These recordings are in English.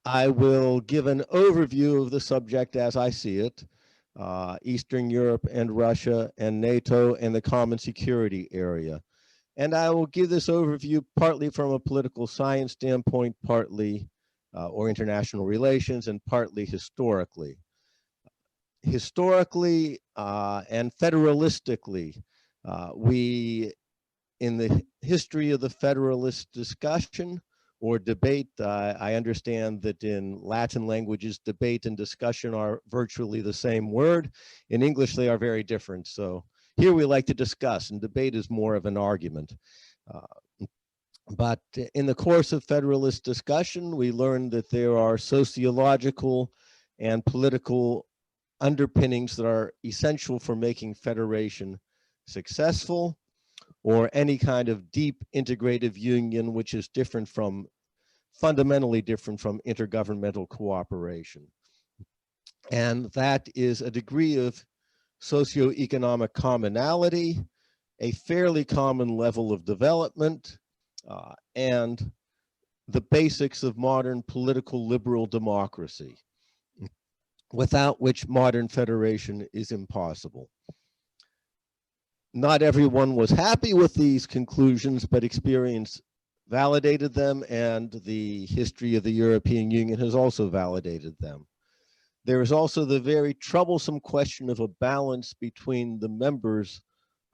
I will give an overview of the subject as I see it, Eastern Europe and Russia and NATO and the common security area. And I will give this overview partly from a political science standpoint, partly or international relations, and partly historically. Historically and federalistically, we, in the history of the federalist discussion or debate, I understand that in Latin languages, debate and discussion are virtually the same word. In English, they are very different. So here we like to discuss, and debate is more of an argument. But in the course of federalist discussion, we learned that there are sociological and political underpinnings that are essential for making federation successful, or any kind of deep integrative union, which is different from, fundamentally different from intergovernmental cooperation. And that is a degree of socioeconomic commonality, a fairly common level of development, and the basics of modern political liberal democracy, without which modern federation is impossible. Not everyone was happy with these conclusions, but experience validated them, and the history of the European Union has also validated them. There is also the very troublesome question of a balance between the members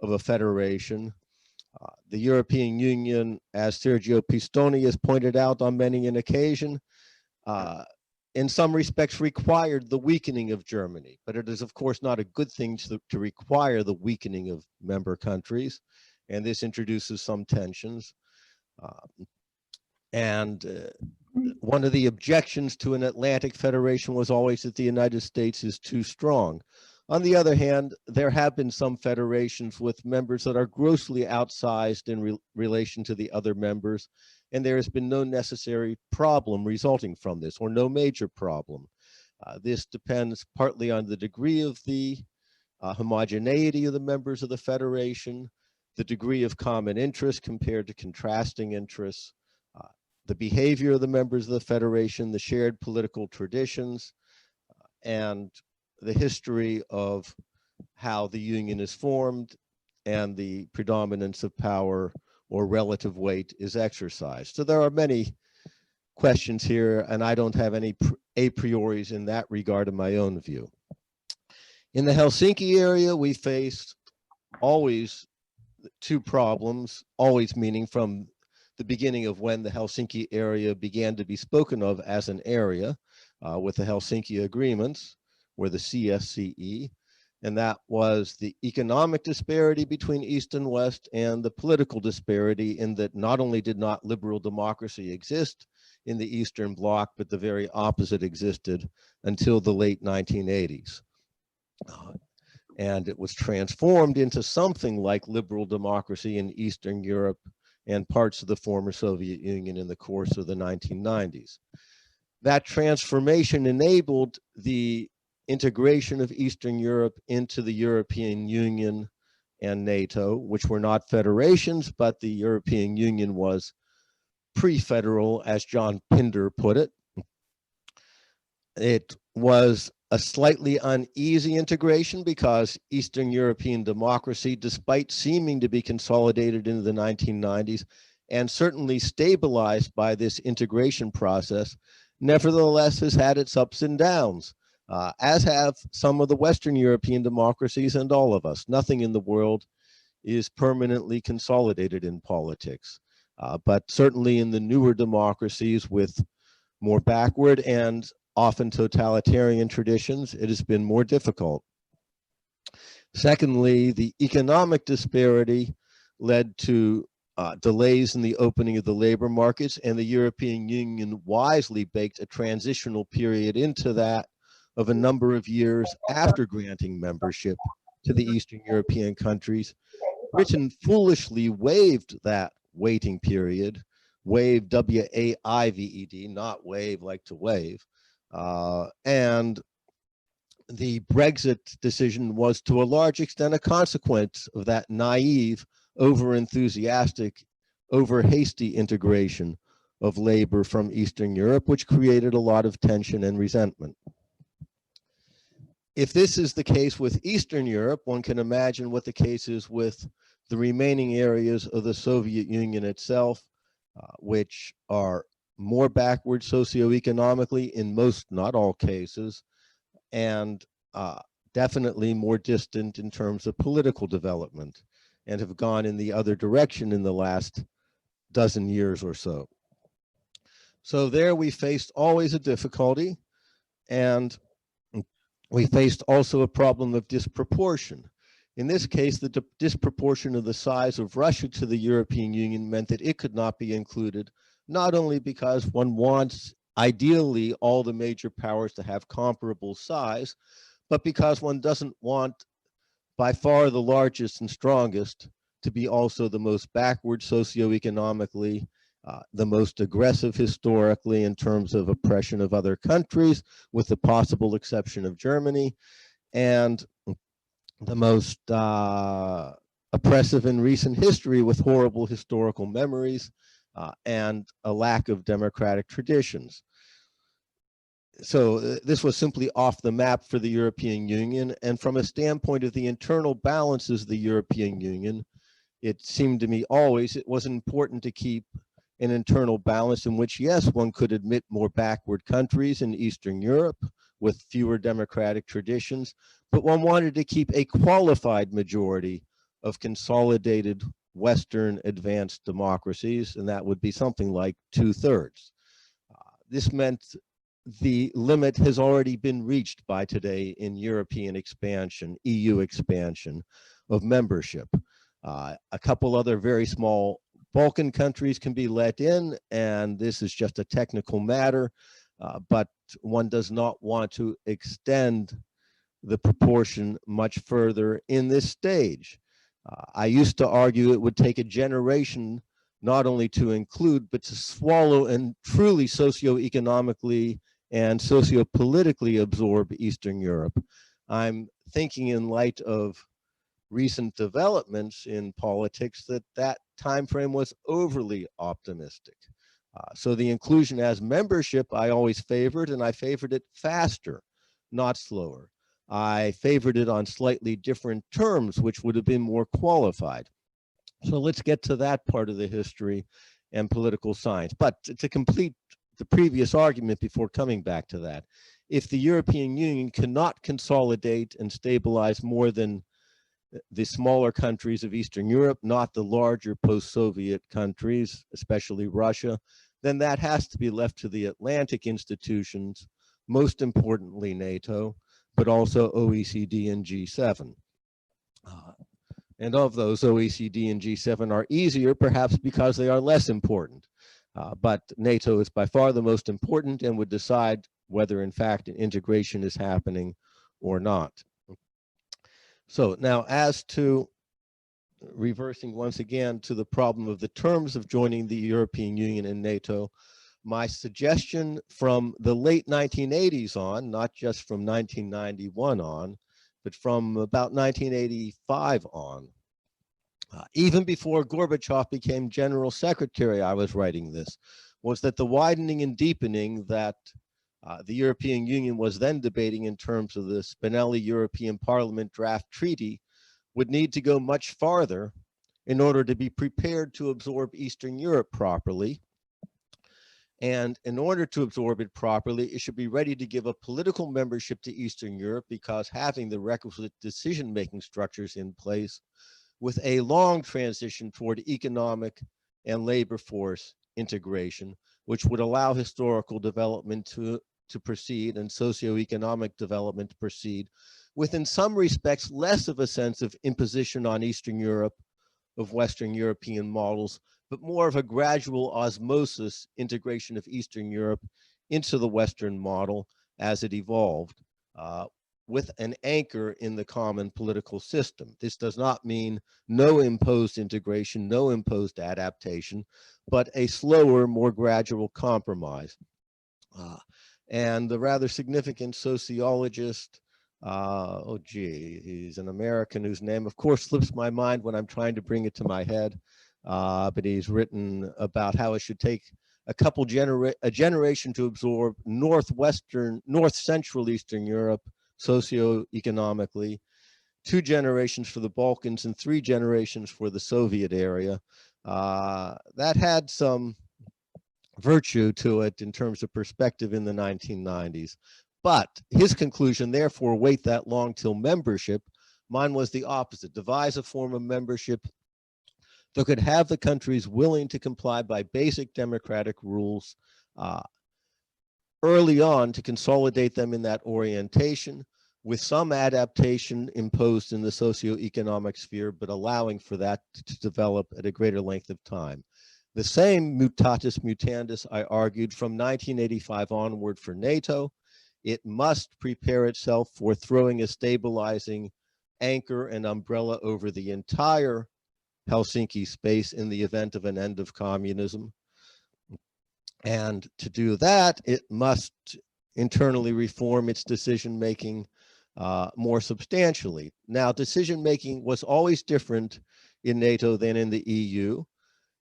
of a federation. The European Union, as Sergio Pistoni has pointed out on many an occasion, in some respects required the weakening of Germany, but it is of course not a good thing to require the weakening of member countries, and this introduces some tensions. One of the objections to an Atlantic Federation was always that the United States is too strong. On the other hand, there have been some federations with members that are grossly outsized in relation to the other members, and there has been no necessary problem resulting from this, or no major problem. This depends partly on the degree of the homogeneity of the members of the federation, the degree of common interest compared to contrasting interests, the behavior of the members of the federation, the shared political traditions, and the history of how the union is formed and the predominance of power or relative weight is exercised. So there are many questions here, and I don't have any a prioris in that regard in my own view. In the Helsinki area, we faced always two problems, always meaning from the beginning of when the Helsinki area began to be spoken of as an area with the Helsinki agreements, or the CSCE, and that was the economic disparity between East and West, and the political disparity in that not only did not liberal democracy exist in the Eastern Bloc, but the very opposite existed until the late 1980s. And it was transformed into something like liberal democracy in Eastern Europe and parts of the former Soviet Union in the course of the 1990s. That transformation enabled the integration of Eastern Europe into the European Union and NATO, which were not federations, but the European Union was pre-federal, as John Pinder put it. It was a slightly uneasy integration because Eastern European democracy, despite seeming to be consolidated into the 1990s and certainly stabilized by this integration process, nevertheless has had its ups and downs. As have some of the Western European democracies and all of us. Nothing in the world is permanently consolidated in politics, but certainly in the newer democracies with more backward and often totalitarian traditions, it has been more difficult. Secondly, the economic disparity led to delays in the opening of the labor markets, and the European Union wisely baked a transitional period into that of a number of years after granting membership to the Eastern European countries. Britain foolishly waived that waiting period, waive, W-A-I-V-E-D, not wave like to wave, and the Brexit decision was to a large extent a consequence of that naive, over-enthusiastic, over-hasty integration of labor from Eastern Europe, which created a lot of tension and resentment. If this is the case with Eastern Europe, one can imagine what the case is with the remaining areas of the Soviet Union itself, which are more backward socioeconomically in most, not all cases, and definitely more distant in terms of political development, and have gone in the other direction in the last dozen years or so. So there we faced always a difficulty, and we faced also a problem of disproportion. In this case, the disproportion of the size of Russia to the European Union meant that it could not be included, not only because one wants ideally all the major powers to have comparable size, but because one doesn't want by far the largest and strongest to be also the most backward socioeconomically, the most aggressive historically in terms of oppression of other countries, with the possible exception of Germany, and the most oppressive in recent history with horrible historical memories and a lack of democratic traditions. So this was simply off the map for the European Union, and from a standpoint of the internal balances of the European Union, it seemed to me always it was important to keep an internal balance in which, yes, one could admit more backward countries in Eastern Europe with fewer democratic traditions, but one wanted to keep a qualified majority of consolidated Western advanced democracies, and that would be something like 2/3. This meant the limit has already been reached by today in European expansion, EU expansion of membership. A couple other very small Balkan countries can be let in, and this is just a technical matter, but one does not want to extend the proportion much further in this stage. I used to argue it would take a generation not only to include, but to swallow and truly socioeconomically and sociopolitically absorb Eastern Europe. I'm thinking in light of recent developments in politics that that time frame was overly optimistic. So the inclusion as membership I always favored, and I favored it faster, not slower. I favored it on slightly different terms, which would have been more qualified. So let's get to that part of the history and political science. But to complete the previous argument before coming back to that, if the European Union cannot consolidate and stabilize more than the smaller countries of Eastern Europe, not the larger post-Soviet countries, especially Russia, then that has to be left to the Atlantic institutions, most importantly NATO, but also OECD and G7. And of those, OECD and G7 are easier, perhaps because they are less important. But NATO is by far the most important and would decide whether in fact an integration is happening or not. So now, as to reversing once again to the problem of the terms of joining the European Union and NATO, my suggestion from the late 1980s on, not just from 1991 on, but from about 1985 on, even before Gorbachev became General Secretary, I was writing this, was that the widening and deepening that the European Union was then debating in terms of the Spinelli European Parliament draft treaty would need to go much farther in order to be prepared to absorb Eastern Europe properly. And in order to absorb it properly, it should be ready to give a political membership to Eastern Europe, because having the requisite decision-making structures in place with a long transition toward economic and labor force integration, which would allow historical development to proceed and socioeconomic development to proceed, with in some respects less of a sense of imposition on Eastern Europe of Western European models, but more of a gradual osmosis integration of Eastern Europe into the Western model as it evolved, with an anchor in the common political system. This does not mean no imposed integration, no imposed adaptation, but a slower, more gradual compromise. And the rather significant sociologist, he's an American whose name, of course, slips my mind when I'm trying to bring it to my head, but he's written about how it should take a generation to absorb north central Eastern Europe socioeconomically, 2 generations for the Balkans, and 3 generations for the Soviet area. That had some virtue to it in terms of perspective in the 1990s. But his conclusion, therefore, wait that long till membership. Mine was the opposite. Devise a form of membership that could have the countries willing to comply by basic democratic rules early on to consolidate them in that orientation, with some adaptation imposed in the socioeconomic sphere, but allowing for that to develop at a greater length of time. The same mutatis mutandis, I argued, from 1985 onward for NATO. It must prepare itself for throwing a stabilizing anchor and umbrella over the entire Helsinki space in the event of an end of communism. And to do that, it must internally reform its decision-making more substantially. Now, decision-making was always different in NATO than in the EU.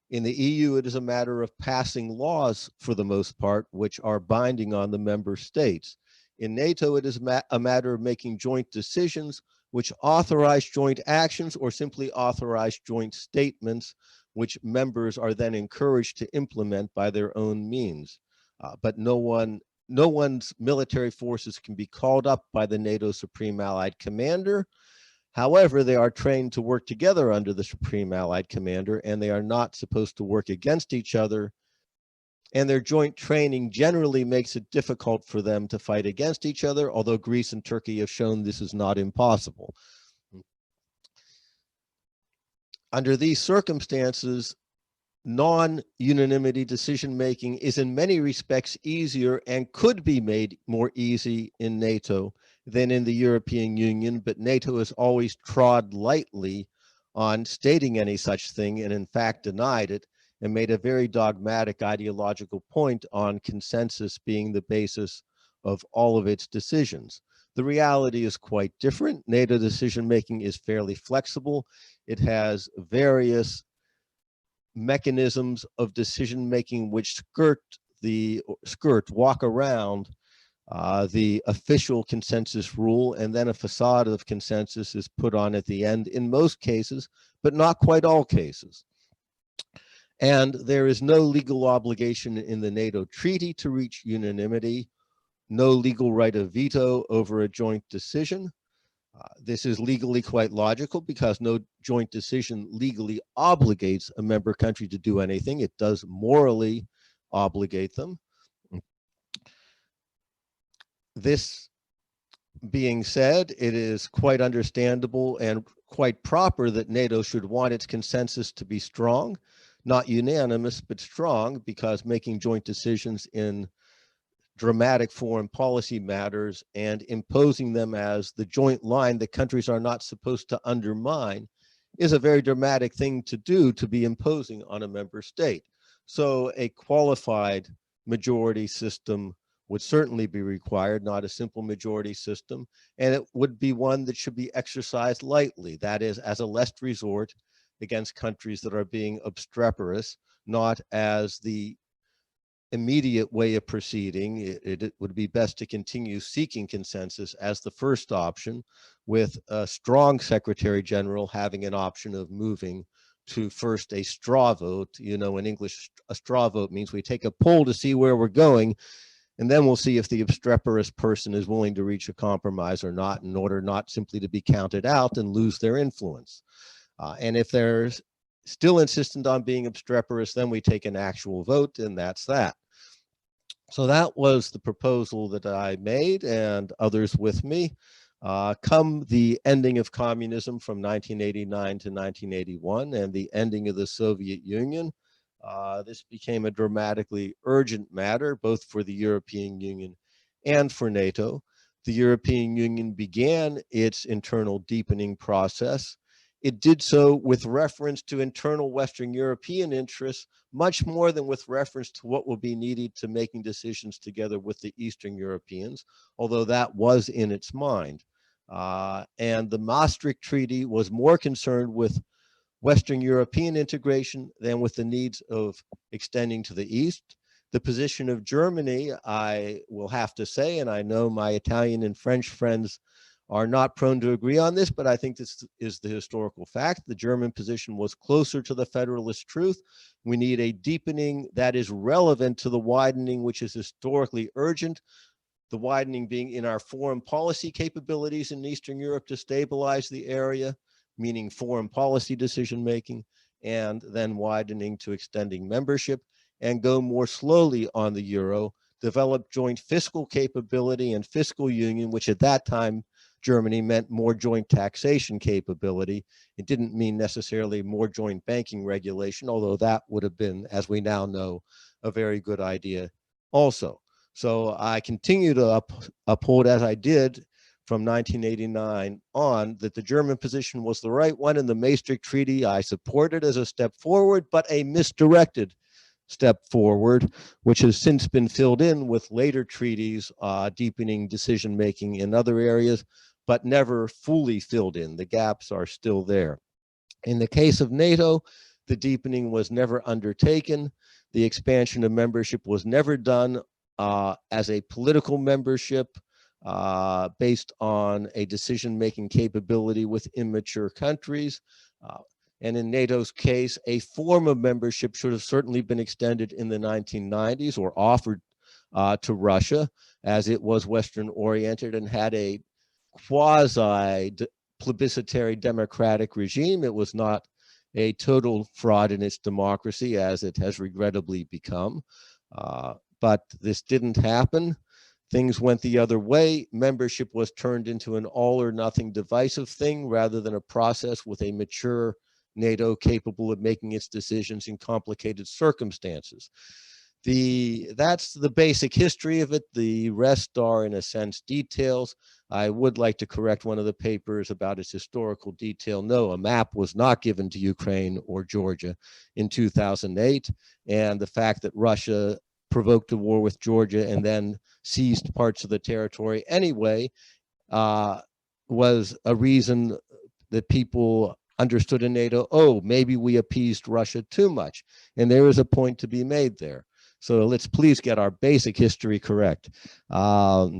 In the EU, it is a matter of passing laws for the most part, which are binding on the member states. In NATO, it is a matter of making joint decisions which authorize joint actions or simply authorize joint statements, which members are then encouraged to implement by their own means. But no one's military forces can be called up by the NATO Supreme Allied Commander. However, they are trained to work together under the Supreme Allied Commander, and they are not supposed to work against each other. And their joint training generally makes it difficult for them to fight against each other, although Greece and Turkey have shown this is not impossible. Under these circumstances, non-unanimity decision-making is in many respects easier and could be made more easy in NATO than in the European Union, but NATO has always trod lightly on stating any such thing, and in fact denied it, and made a very dogmatic ideological point on consensus being the basis of all of its decisions. The reality is quite different. NATO decision-making is fairly flexible. It has various mechanisms of decision-making which walk around the official consensus rule, and then a facade of consensus is put on at the end in most cases, but not quite all cases. And there is no legal obligation in the NATO treaty to reach unanimity, no legal right of veto over a joint decision. This is legally quite logical because no joint decision legally obligates a member country to do anything. It does morally obligate them. This being said, it is quite understandable and quite proper that NATO should want its consensus to be strong, not unanimous, but strong, because making joint decisions in dramatic foreign policy matters and imposing them as the joint line that countries are not supposed to undermine is a very dramatic thing to do, to be imposing on a member state. So a qualified majority system would certainly be required, not a simple majority system, and it would be one that should be exercised lightly, that is, as a last resort against countries that are being obstreperous, not as the immediate way of proceeding. It would be best to continue seeking consensus as the first option, with a strong Secretary General having an option of moving to first a straw vote. You know, in English, a straw vote means we take a poll to see where we're going, and then we'll see if the obstreperous person is willing to reach a compromise or not, in order not simply to be counted out and lose their influence. And if they're still insistent on being obstreperous, then we take an actual vote, and that's that. So that was the proposal that I made, and others with me. Come the ending of communism from 1989 to 1981 and the ending of the Soviet Union, this became a dramatically urgent matter, both for the European Union and for NATO. The European Union began its internal deepening process. It did so with reference to internal Western European interests, much more than with reference to what will be needed to making decisions together with the Eastern Europeans, although that was in its mind. And the Maastricht Treaty was more concerned with Western European integration than with the needs of extending to the East. The position of Germany, I will have to say, and I know my Italian and French friends are not prone to agree on this, but I think this is the historical fact. The German position was closer to the Federalist truth. We need a deepening that is relevant to the widening, which is historically urgent. The widening being in our foreign policy capabilities in Eastern Europe to stabilize the area, meaning foreign policy decision-making, and then widening to extending membership, and go more slowly on the euro, develop joint fiscal capability and fiscal union, which at that time, Germany meant more joint taxation capability. It didn't mean necessarily more joint banking regulation, although that would have been, as we now know, a very good idea also. So I continue to uphold, as I did from 1989 on, that the German position was the right one in the Maastricht Treaty. I support it as a step forward, but a misdirected step forward, which has since been filled in with later treaties, deepening decision-making in other areas, but never fully filled in. The gaps are still there. In the case of NATO, the deepening was never undertaken. The expansion of membership was never done as a political membership based on a decision-making capability with immature countries. And in NATO's case, a form of membership should have certainly been extended in the 1990s or offered to Russia, as it was Western-oriented and had a quasi-plebiscitary democratic regime. It was not a total fraud in its democracy, as it has regrettably become. But this didn't happen. Things went the other way. Membership was turned into an all-or-nothing divisive thing rather than a process with a mature NATO capable of making its decisions in complicated circumstances. That's the basic history of it. The rest are, in a sense, details. I would like to correct one of the papers about its historical detail. No, a map was not given to Ukraine or Georgia in 2008. And the fact that Russia provoked a war with Georgia and then seized parts of the territory anyway was a reason that people understood in NATO, oh, maybe we appeased Russia too much. And there is a point to be made there. So let's please get our basic history correct. But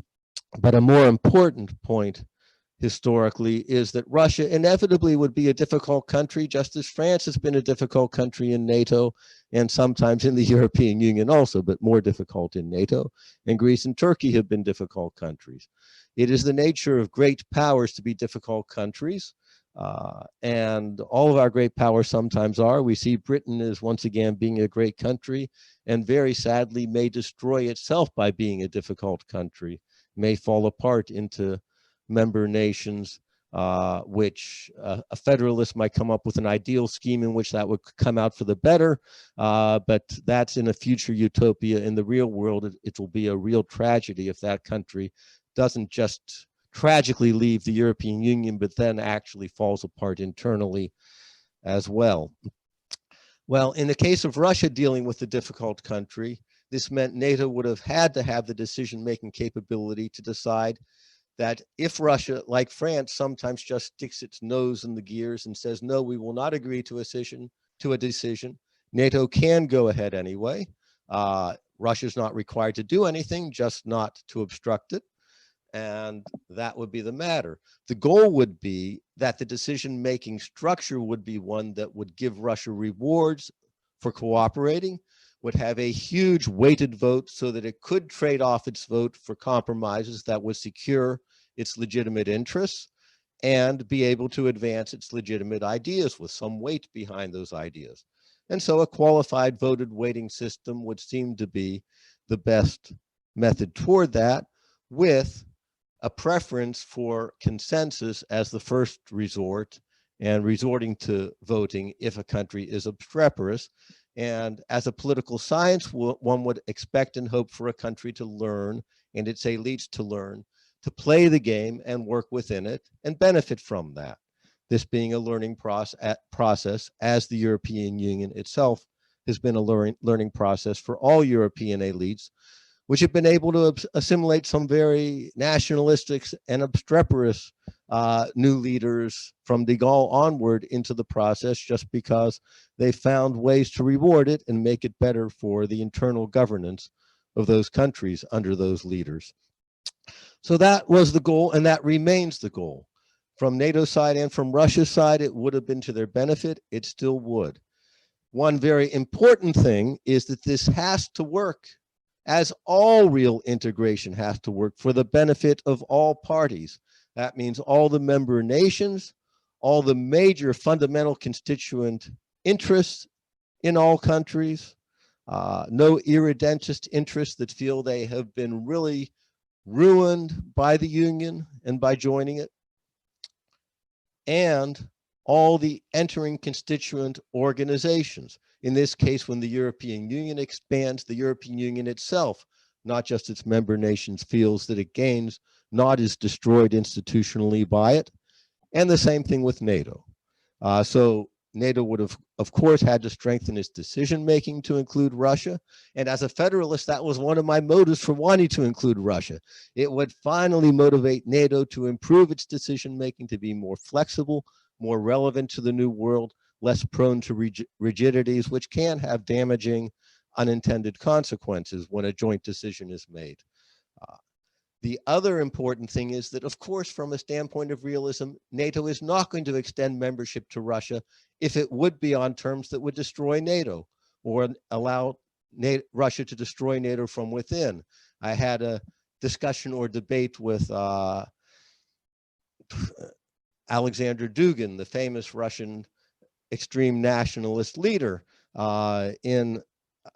a more important point historically is that Russia inevitably would be a difficult country, just as France has been a difficult country in NATO and sometimes in the European Union also, but more difficult in NATO. And Greece and Turkey have been difficult countries. It is the nature of great powers to be difficult countries. And all of our great powers sometimes are. We see Britain as once again being a great country and very sadly may destroy itself by being a difficult country, may fall apart into member nations, which a federalist might come up with an ideal scheme in which that would come out for the better, but that's in a future utopia. In the real world, it will be a real tragedy if that country doesn't just tragically leave the European Union, but then actually falls apart internally as well. Well, in the case of Russia dealing with a difficult country, this meant NATO would have had to have the decision-making capability to decide that if Russia, like France, sometimes just sticks its nose in the gears and says, no, we will not agree to a decision, NATO can go ahead anyway. Russia's not required to do anything, just not to obstruct it. And that would be the matter. The goal would be that the decision-making structure would be one that would give Russia rewards for cooperating, would have a huge weighted vote so that it could trade off its vote for compromises that would secure its legitimate interests and be able to advance its legitimate ideas with some weight behind those ideas. And so a qualified voted weighting system would seem to be the best method toward that, with a preference for consensus as the first resort and resorting to voting if a country is obstreperous. And as a political science, one would expect and hope for a country to learn and its elites to learn, to play the game and work within it and benefit from that. This being a learning process as the European Union itself has been a learning process for all European elites, which had been able to assimilate some very nationalistic and obstreperous new leaders from de Gaulle onward into the process, just because they found ways to reward it and make it better for the internal governance of those countries under those leaders. So that was the goal, and that remains the goal. From NATO's side and from Russia's side, it would have been to their benefit. It still would. One very important thing is that this has to work, as all real integration has to work, for the benefit of all parties. That means all the member nations, all the major fundamental constituent interests in all countries, no irredentist interests that feel they have been really ruined by the Union and by joining it, and all the entering constituent organizations. In this case, when the European Union expands, the European Union itself, not just its member nations, feels that it gains, not is destroyed institutionally by it. And the same thing with NATO. So NATO would have, of course, had to strengthen its decision-making to include Russia. And as a federalist, that was one of my motives for wanting to include Russia. It would finally motivate NATO to improve its decision-making, to be more flexible, more relevant to the new world, less prone to rigidities, which can have damaging unintended consequences when a joint decision is made. The other important thing is that, of course, from a standpoint of realism, NATO is not going to extend membership to Russia if it would be on terms that would destroy NATO or allow Russia to destroy NATO from within. I had a discussion or debate with Alexander Dugin, the famous Russian extreme nationalist leader,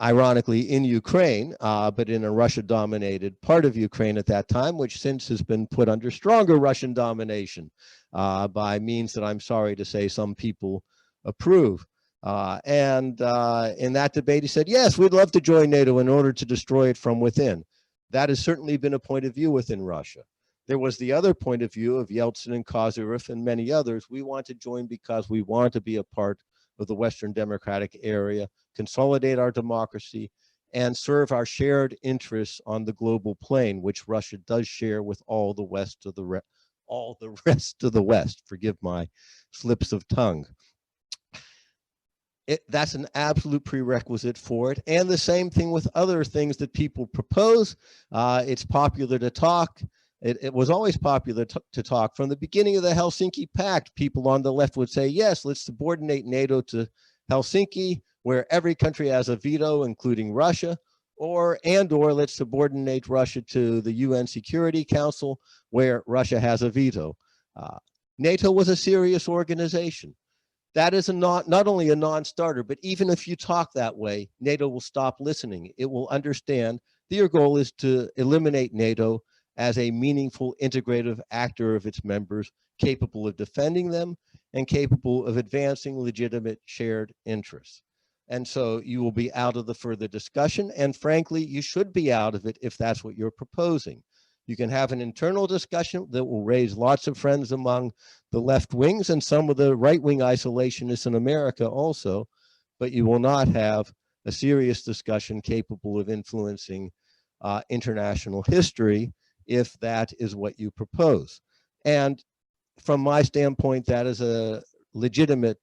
ironically in Ukraine, but in a Russia-dominated part of Ukraine at that time, which since has been put under stronger Russian domination by means that I'm sorry to say some people approve. In that debate, he said, yes, we'd love to join NATO in order to destroy it from within. That has certainly been a point of view within Russia. There was the other point of view of Yeltsin and Kozyrev and many others. We want to join because we want to be a part of the Western democratic area, consolidate our democracy, and serve our shared interests on the global plane, which Russia does share with all the rest of the West. Forgive my slips of tongue. That's an absolute prerequisite for it. And the same thing with other things that people propose. It's popular to talk. It was always popular to talk. From the beginning of the Helsinki Pact, people on the left would say, yes, let's subordinate NATO to Helsinki, where every country has a veto, including Russia, or let's subordinate Russia to the UN Security Council, where Russia has a veto. NATO was a serious organization. That is not only a non-starter, but even if you talk that way, NATO will stop listening. It will understand that your goal is to eliminate NATO as a meaningful integrative actor of its members, capable of defending them and capable of advancing legitimate shared interests. And so you will be out of the further discussion, and frankly, you should be out of it if that's what you're proposing. You can have an internal discussion that will raise lots of friends among the left wings and some of the right-wing isolationists in America also, but you will not have a serious discussion capable of influencing international history if that is what you propose. And from my standpoint, that is a legitimate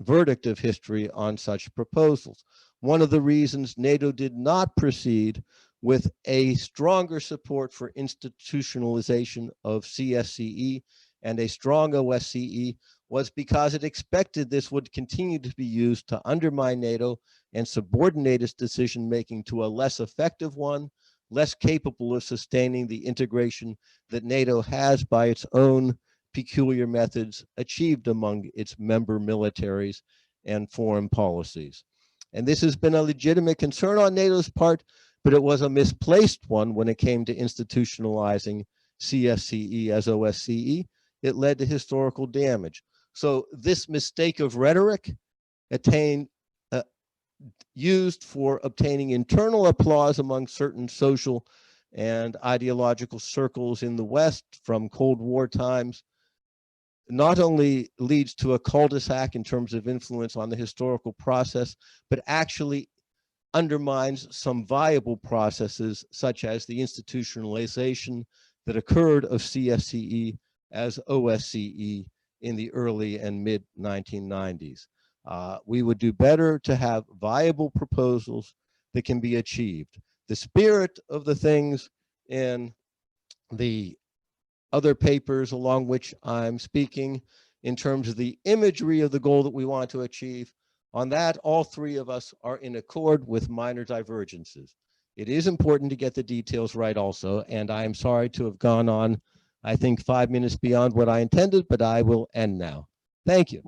verdict of history on such proposals. One of the reasons NATO did not proceed with a stronger support for institutionalization of CSCE and a strong OSCE was because it expected this would continue to be used to undermine NATO and subordinate its decision-making to a less effective one, less capable of sustaining the integration that NATO has by its own peculiar methods achieved among its member militaries and foreign policies. And this has been a legitimate concern on NATO's part, but it was a misplaced one when it came to institutionalizing CSCE as OSCE. It led to historical damage. So this mistake of rhetoric used for obtaining internal applause among certain social and ideological circles in the West from Cold War times not only leads to a cul-de-sac in terms of influence on the historical process, but actually undermines some viable processes, such as the institutionalization that occurred of CSCE as OSCE in the early and mid 1990s. We would do better to have viable proposals that can be achieved. The spirit of the things in the other papers along which I'm speaking, in terms of the imagery of the goal that we want to achieve, on that, all three of us are in accord with minor divergences. It is important to get the details right also, and I am sorry to have gone on, I think, 5 minutes beyond what I intended, but I will end now. Thank you.